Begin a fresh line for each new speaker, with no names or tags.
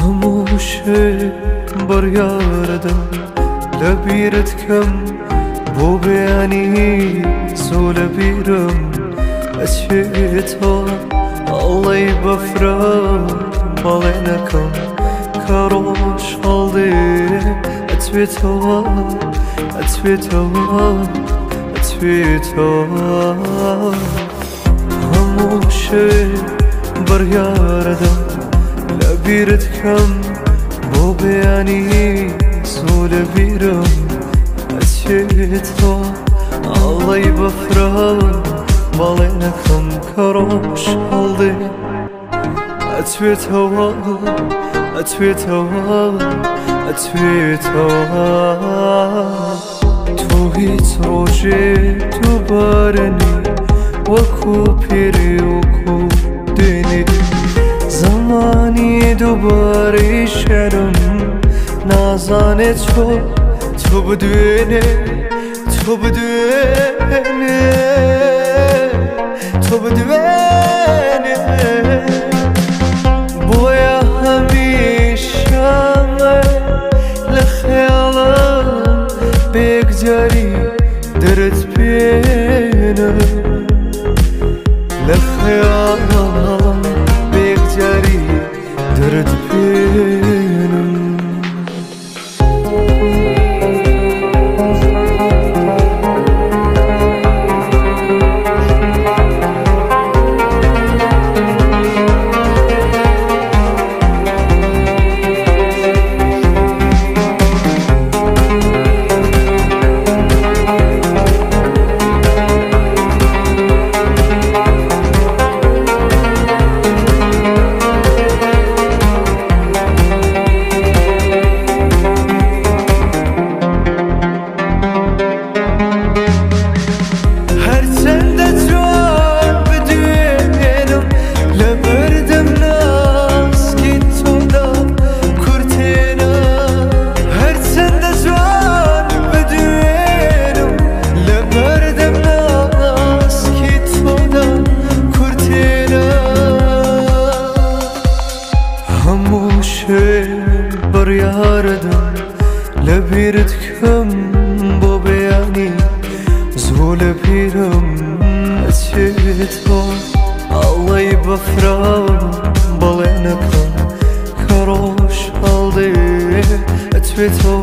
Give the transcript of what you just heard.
هموشه برگردم لبیرت کم بو بیانی سول بیرم اشیتا الله بفرد بالینکم کاروش halde اتویتا هموشه برگردم لبیرت کم بو بیانی سول بیرم اشیتا الله بفرد بالینکم کاروش halde اتویتا تو هیچ روژه دوبارنی وکو پیری وکو دینی زمانی دوباره شرم نازانه تو بدونه بویا همیشه لخیالم بگذاری درت بینم لخیالم بگذاری درت بینم برگردم لبیرت کم با بیانی زول بیرم اتیتا الله بفرد بالینکم کاروش halde اتویتا